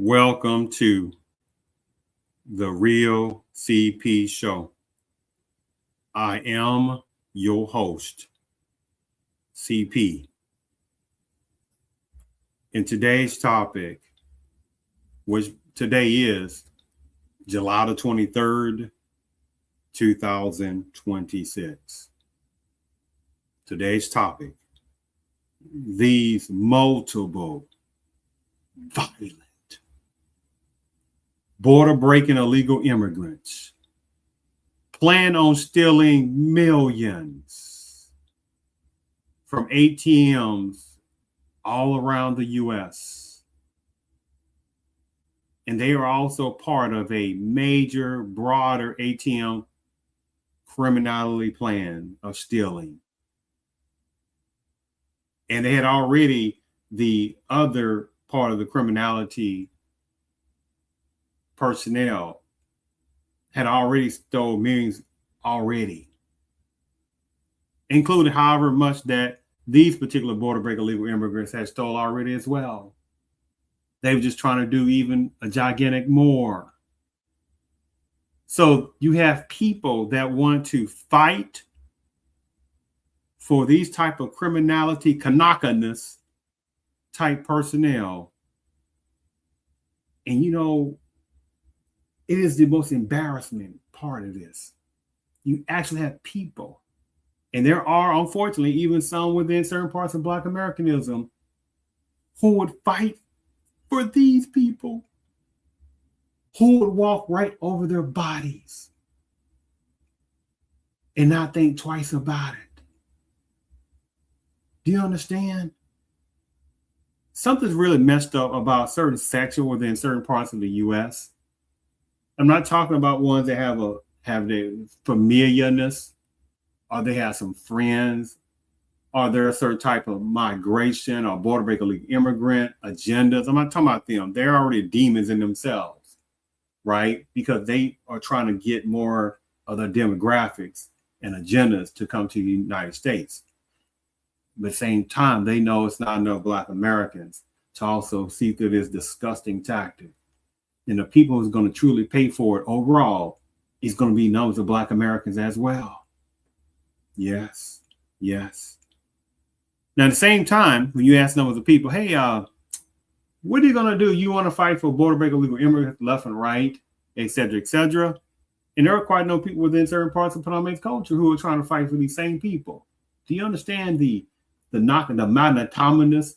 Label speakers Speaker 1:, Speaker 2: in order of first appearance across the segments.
Speaker 1: Welcome to the Real CP Show. I am your host, CP. And today's topic, which today is July the 23rd, 2026. Today's topic, these multiple violent border-breaking illegal immigrants plan on stealing millions from ATMs all around the U.S. And they are also part of a major, broader ATM criminality plan of stealing. And they had already, the other part of the criminality personnel had already stole millions already, including however much that these particular border break illegal immigrants had stole already as well. They were just trying to do even a gigantic more. So you have people that want to fight for these type of criminality, Kanaka-ness type personnel. And you know, it is the most embarrassing part of this. You actually have people, and there are unfortunately even some within certain parts of Black Americanism who would fight for these people, who would walk right over their bodies and not think twice about it. Do you understand? Something's really messed up about certain sections within certain parts of the U.S. I'm not talking about ones that have the familiarness, or they have some friends, or they're a certain type of migration or border break illegal immigrant agendas. I'm not talking about them. They're already demons in themselves, right? Because they are trying to get more of their demographics and agendas to come to the United States. But at the same time, they know it's not enough Black Americans to also see through this disgusting tactic. And the people who's going to truly pay for it overall is going to be numbers of Black Americans as well. Yes, yes. Now, at the same time, when you ask numbers of people, hey, what are you going to do? You want to fight for border break illegal immigrants left and right, et cetera, et cetera. And there are quite no people within certain parts of Panamanian culture who are trying to fight for these same people. Do you understand the monotonous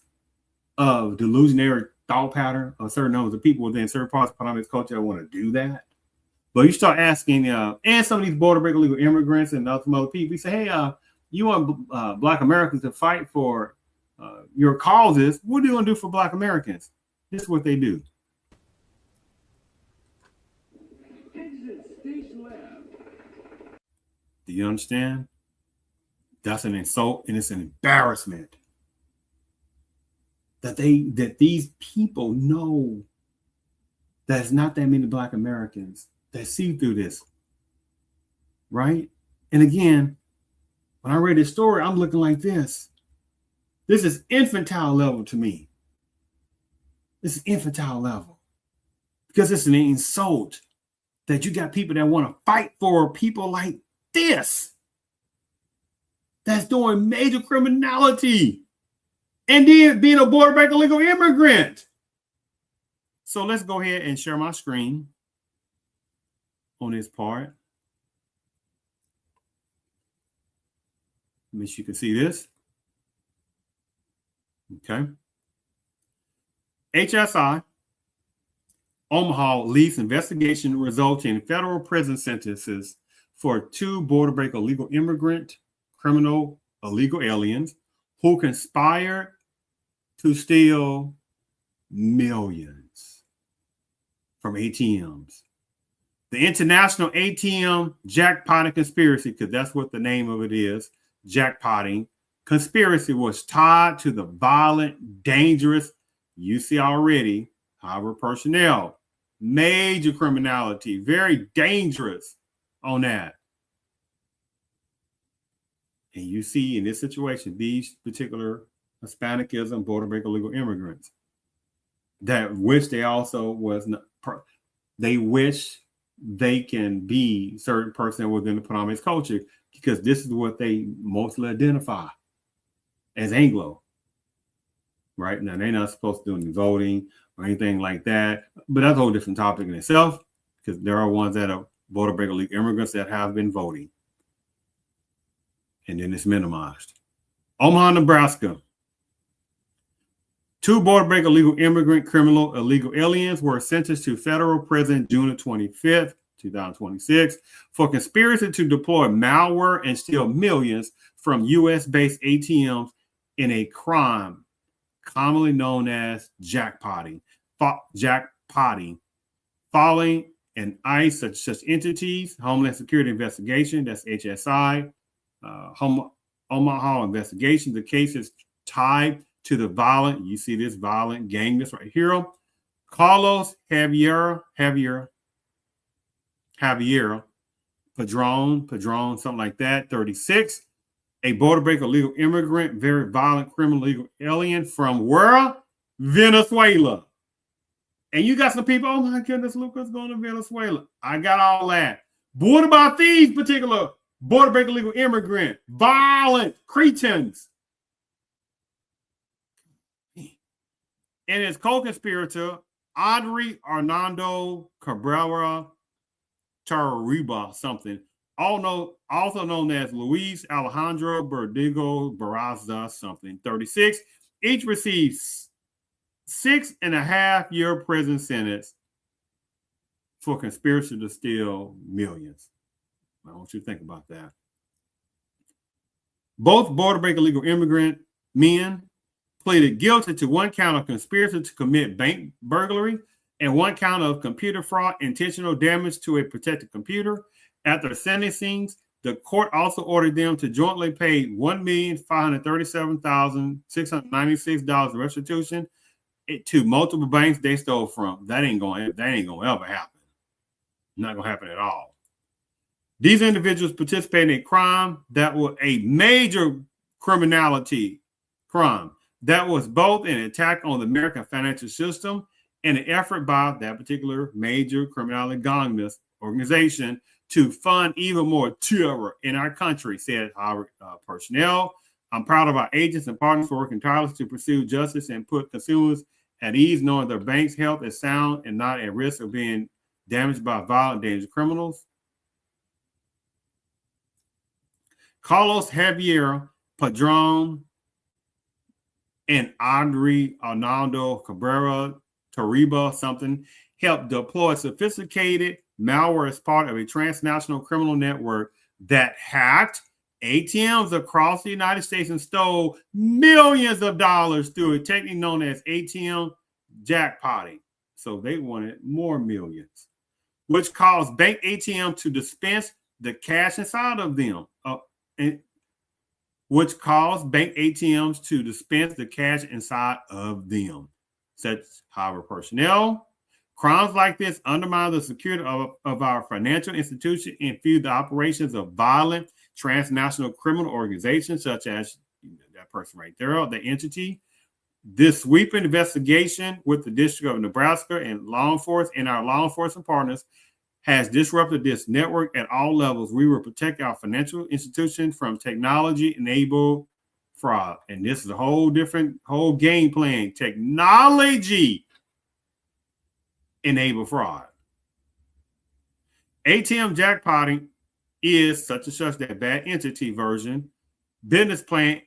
Speaker 1: of delusionary thought pattern of certain numbers of people within certain parts of Panamanian culture that want to do that? But you start asking, and some of these border break illegal immigrants and some other people, you say, hey, you want Black Americans to fight for your causes. What are you going to do for Black Americans? This is what they do. Do you understand? That's an insult and it's an embarrassment that these people know that it's not that many Black Americans that see through this, right? And again, when I read this story, I'm looking like this. This is infantile level to me. This is infantile level because it's an insult that you got people that want to fight for people like this that's doing major criminality and then being a border break illegal immigrant. So let's go ahead and share my screen on this part. Let me see if you can see this. Okay. HSI Omaha leads investigation resulting in federal prison sentences for 2 border break illegal immigrant, criminal, illegal aliens who conspired to steal millions from ATMs. The International ATM Jackpotting Conspiracy, because that's what the name of it is, jackpotting conspiracy, was tied to the violent, dangerous, you see already, however, personnel, major criminality, very dangerous on that. And you see in this situation, these particular Hispanicism, border break illegal immigrants. that wish they also was not, they wish they can be certain person within the predominant culture because this is what they mostly identify as Anglo. Right now, they're not supposed to do any voting or anything like that, but that's a whole different topic in itself because there are ones that are border breaker illegal immigrants that have been voting, and then it's minimized. Omaha, Nebraska. 2 border break illegal immigrant criminal illegal aliens were sentenced to federal prison June 25th, 2026 for conspiracy to deploy malware and steal millions from U.S.-based ATMs in a crime commonly known as jackpotting. Following an ICE such entities, Homeland Security Investigation, that's HSI, Omaha investigation. The case is tied to the violent, you see this violent gang, this right here, Carlos Javier Padron, something like that, 36, a border breaker illegal immigrant, very violent criminal illegal alien from where? Venezuela. And you got some people, oh my goodness, Lucas going to Venezuela. I got all that. But what about these particular border breaker illegal immigrant, violent cretins? And his co-conspirator, Audrey Arnando Cabrera Tarriba, something, also known as Luis Alejandro Berdigo Barraza, something, 36, each receives 6.5-year prison sentence for conspiracy to steal millions. I want you to think about that. Both border breaker illegal immigrant men pleaded guilty to 1 count of conspiracy to commit bank burglary and 1 count of computer fraud, intentional damage to a protected computer. After sentencing, the court also ordered them to jointly pay $1,537,696 restitution to multiple banks they stole from. That ain't gonna ever happen. Not gonna happen at all. These individuals participated in a crime that was a major criminality crime that was both an attack on the American financial system and an effort by that particular major criminality organization to fund even more terror in our country, said our personnel. I'm proud of our agents and partners for working tirelessly to pursue justice and put consumers at ease, knowing their bank's health is sound and not at risk of being damaged by violent, dangerous criminals. Carlos Javier Padron and Audrey Arnaldo Cabrera Tarriba, something, helped deploy sophisticated malware as part of a transnational criminal network that hacked ATMs across the United States and stole millions of dollars through a technique known as ATM jackpotting. So they wanted more millions, which caused bank ATM to dispense the cash inside of them. Which caused bank ATMs to dispense the cash inside of them, said our personnel. Crimes like this undermine the security of our financial institution and fuel the operations of violent transnational criminal organizations such as that person right there, the entity. This sweeping investigation with the District of Nebraska and law enforcement and our law enforcement partners has disrupted this network at all levels. We will protect our financial institution from technology-enabled fraud. And this is a whole game plan. Technology-enabled fraud. ATM jackpotting is such and such that bad entity version, business plan,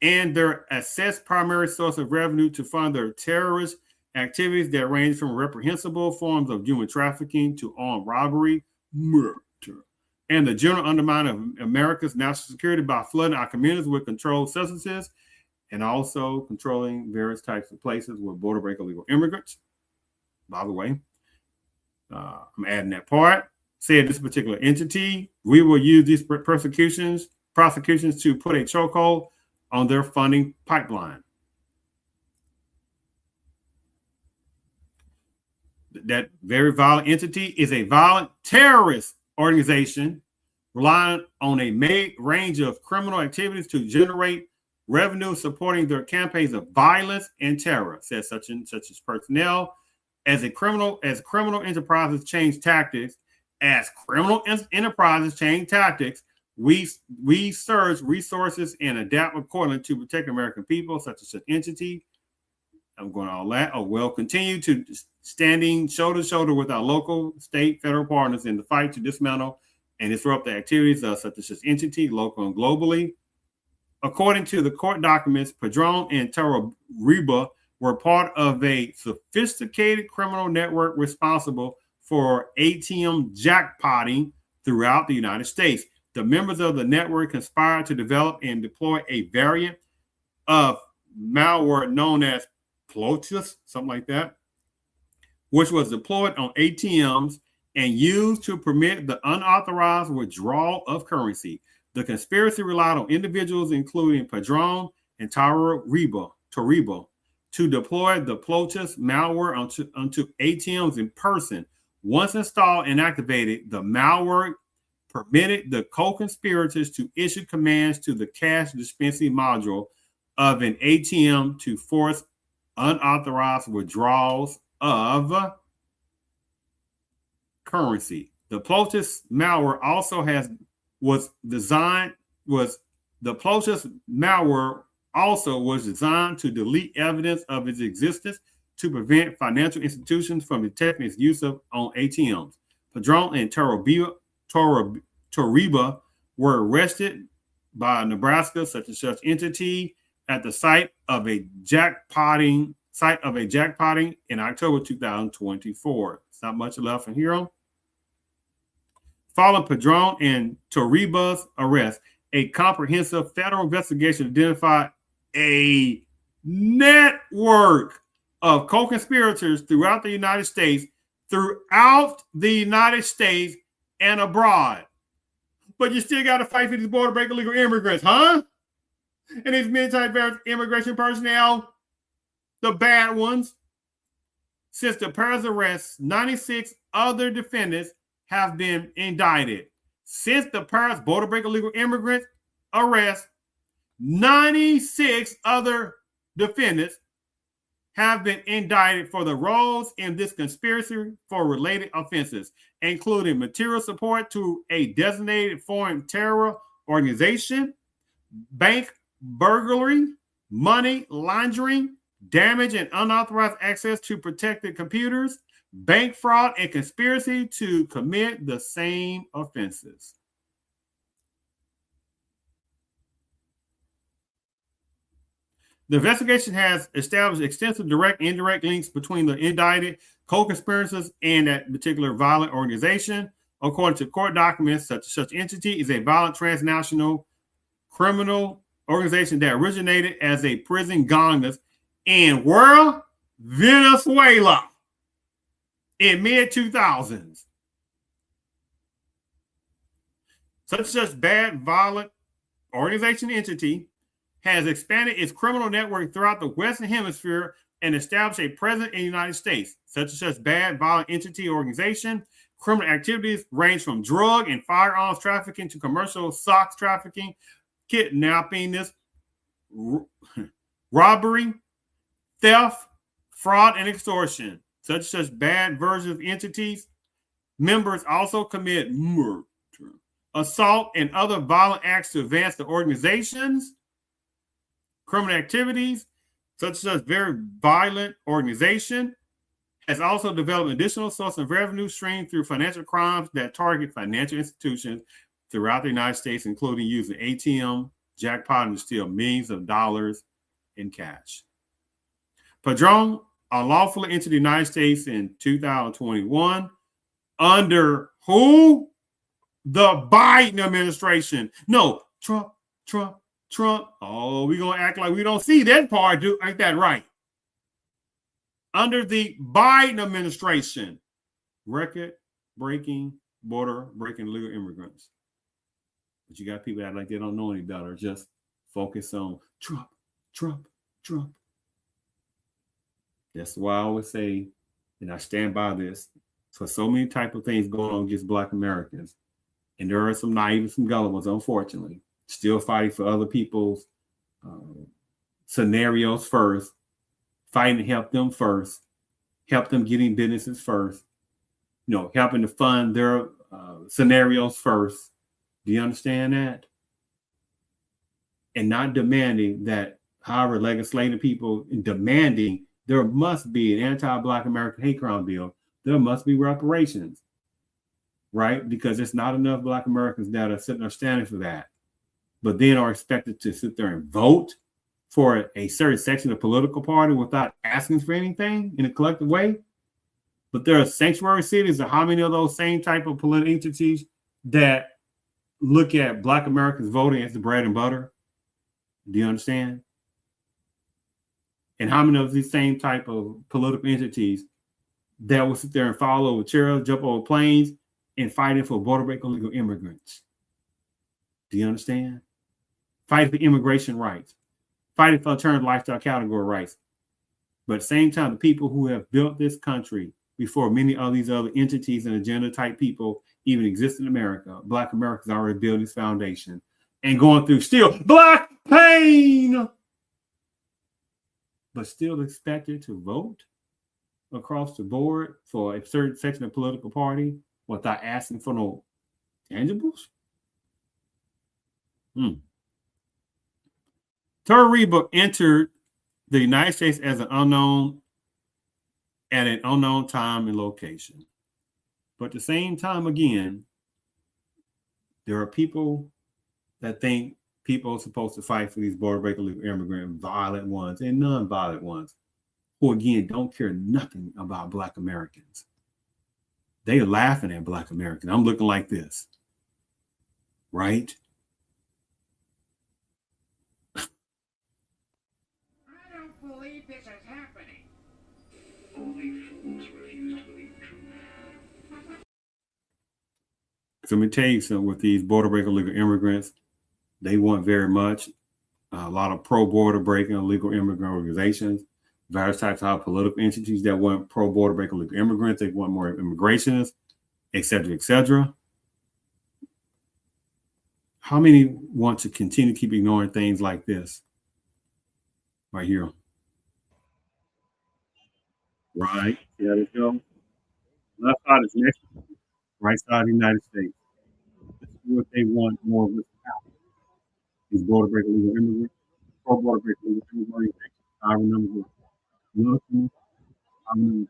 Speaker 1: and their assessed primary source of revenue to fund their terrorist activities that range from reprehensible forms of human trafficking to armed robbery, murder, and the general undermining of America's national security by flooding our communities with controlled substances and also controlling various types of places with border break illegal immigrants. By the way, I'm adding that part. Said this particular entity, we will use these prosecutions to put a chokehold on their funding pipeline. That very violent entity is a violent terrorist organization relying on a range of criminal activities to generate revenue supporting their campaigns of violence and terror, says such as personnel. As criminal enterprises change tactics, we surge resources and adapt accordingly to protect American people, such as such entity. I'm going all that. We'll continue to standing shoulder to shoulder with our local, state, federal partners in the fight to dismantle and disrupt the activities of such as this entity, local and globally. According to the court documents, Padron and Veryyyy were part of a sophisticated criminal network responsible for ATM jackpotting throughout the United States. The members of the network conspired to develop and deploy a variant of malware known as Plotus, something like that, which was deployed on ATMs and used to permit the unauthorized withdrawal of currency. The conspiracy relied on individuals, including Padron and Veryyyy, to deploy the Plotus malware onto ATMs in person. Once installed and activated, the malware permitted the co-conspirators to issue commands to the cash dispensing module of an ATM to force unauthorized withdrawals of currency. The Plotus malware also was designed to delete evidence of its existence to prevent financial institutions from detecting its use on ATMs. Padron and Veryyyy were arrested by Nebraska such entity at the site of a jackpotting in October 2024. It's not much left from here on. Following Padron and Veryyyy's arrest, a comprehensive federal investigation identified a network of co-conspirators throughout the United States and abroad. But you still got to fight for these border break illegal immigrants, huh? And these military immigration personnel, the bad ones. Since the Paris arrest, 96 other defendants have been indicted. Since the Paris border break illegal immigrant arrest, 96 other defendants have been indicted for the roles in this conspiracy for related offenses, including material support to a designated foreign terror organization, bank burglary, money laundering, damage and unauthorized access to protected computers, bank fraud, and conspiracy to commit the same offenses. The investigation has established extensive direct and indirect links between the indicted co-conspirators and that particular violent organization. According to court documents, such entity is a violent transnational criminal organization that originated as a prison gangs in Venezuela in mid-2000s. Such bad violent organization entity has expanded its criminal network throughout the Western Hemisphere and established a presence in the United States. Such bad violent entity organization criminal activities range from drug and firearms trafficking to commercial sex trafficking, kidnapping, robbery, theft, fraud, and extortion. Such bad versions of entities. Members also commit murder, assault, and other violent acts to advance the organization's criminal activities. Such very violent organization has also developed additional source of revenue stream through financial crimes that target financial institutions throughout the United States, including using ATM jackpotting to steal millions of dollars in cash. Padron unlawfully entered the United States in 2021 under who? The Biden administration. No, Trump. Oh, we're going to act like we don't see that part. Ain't that right? Under the Biden administration, record-breaking, border-breaking illegal immigrants. But you got people that like they don't know any better, just focus on Trump. That's why I always say, and I stand by this, for so many type of things going on against Black Americans. And there are some naive and some gullibles, unfortunately, still fighting for other people's scenarios first, fighting to help them first, help them getting businesses first, helping to fund their scenarios first. Do you understand that? And not demanding that, however, legislative people demanding there must be an anti-Black American hate crime bill. There must be reparations, right? Because it's not enough Black Americans that are sitting there standing for that, but then are expected to sit there and vote for a certain section of the political party without asking for anything in a collective way. But there are sanctuary cities, and how many of those same type of political entities that look at Black Americans voting as the bread and butter? Do you understand? And how many of these same type of political entities that will sit there and fall over chairs, jump over planes, and fighting for border break illegal immigrants? Do you understand? Fighting for immigration rights, fighting for alternative lifestyle category rights. But at the same time, the people who have built this country before many of these other entities and agenda type people even exist in America, Black Americans already built this foundation and going through still Black pain, but still expected to vote across the board for a certain section of the political party without asking for no tangibles? Veryyyy entered the United States as an unknown at an unknown time and location. But at the same time, again, there are people that think people are supposed to fight for these border break illegal immigrant, violent ones and non-violent ones, who again don't care nothing about Black Americans. They are laughing at Black Americans. I'm looking like this, right?
Speaker 2: I don't believe this is happening. Only fools refuse to believe truth.
Speaker 1: So let me tell you something with these border break illegal immigrants. They want very much a lot of pro-border breaking illegal immigrant organizations, various types of political entities that want pro-border breaking illegal immigrants. They want more immigrationists, et cetera, et cetera. How many want to continue to keep ignoring things like this? Right here. Right. Yeah, there you go. Left side is Mexico. Right side of the United States. This is what they want more of this happen. These border break illegal immigrants, pro-border break illegal immigrants, I remember looking, I remember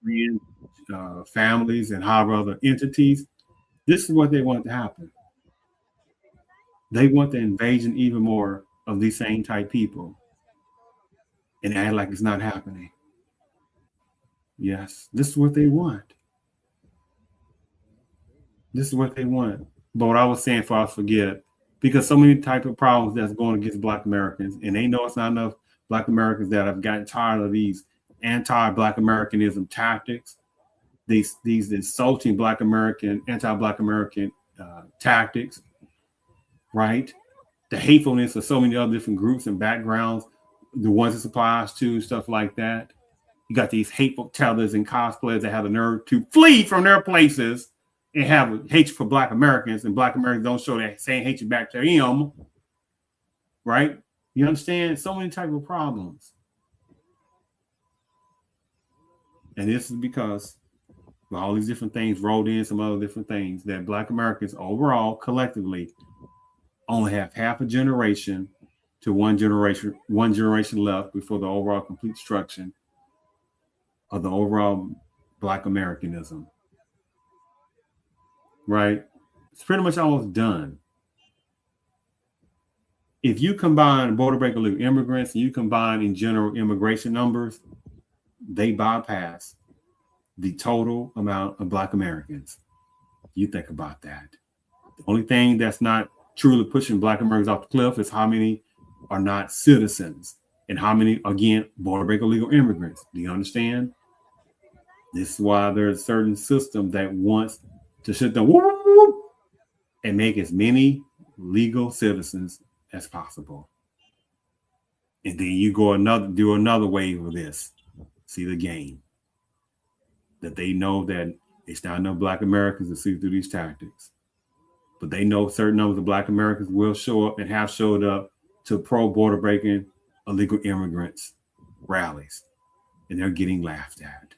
Speaker 1: friends, families, and however other entities. This is what they want to happen. They want the invasion even more of these same type people and act like it's not happening. Yes, this is what they want. This is what they want. But what I was saying before I forget, because so many type of problems that's going against Black Americans, and they know it's not enough Black Americans that have gotten tired of these anti-Black Americanism tactics, these insulting Black American, anti-Black American tactics, right? The hatefulness of so many other different groups and backgrounds, the ones it applies to, stuff like that. You got these hateful tellers and cosplayers that have the nerve to flee from their places and have hatred for Black Americans, and Black Americans don't show that same hatred back to them, right? You understand? So many type of problems. And this is because all these different things rolled in, some other different things, that Black Americans overall, collectively, only have half a generation to one generation left before the overall complete destruction of the overall Black Americanism. Right? It's pretty much almost done. If you combine border break illegal immigrants and you combine in general immigration numbers, they bypass the total amount of Black Americans. You think about that. The only thing that's not truly pushing Black Americans off the cliff is how many are not citizens and how many, again, border break illegal immigrants. Do you understand? This is why there's a certain system that wants to sit down and make as many legal citizens as possible. And then you do another wave of this. See the game. That they know that it's not enough Black Americans to see through these tactics. But they know certain numbers of Black Americans will show up and have showed up to pro-border breaking illegal immigrants rallies, and they're getting laughed at.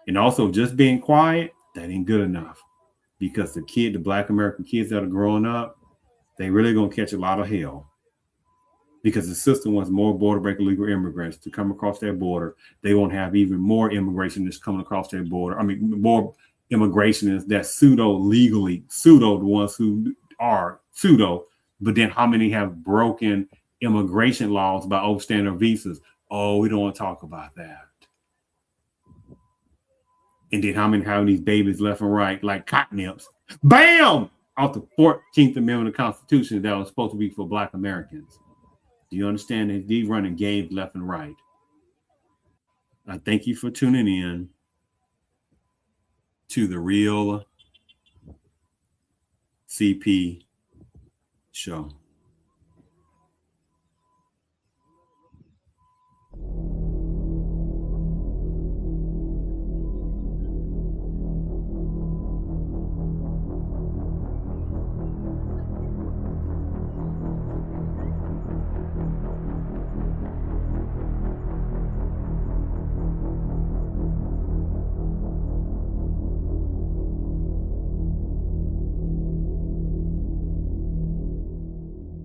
Speaker 1: And also, just being quiet, that ain't good enough, because the Black American kids that are growing up, they really gonna catch a lot of hell, because the system wants more border breaking illegal immigrants to come across their border. They won't have even more immigration that's coming across their border. I mean, more immigrationists that pseudo the ones who are pseudo, but then how many have broken immigration laws by overstaying their visas? Oh, we don't want to talk about that. And then how many have these babies left and right like cottonnips? Bam! Off the 14th Amendment of the Constitution that was supposed to be for Black Americans. Do you understand that these running games left and right? I thank you for tuning in to the Real CP Show.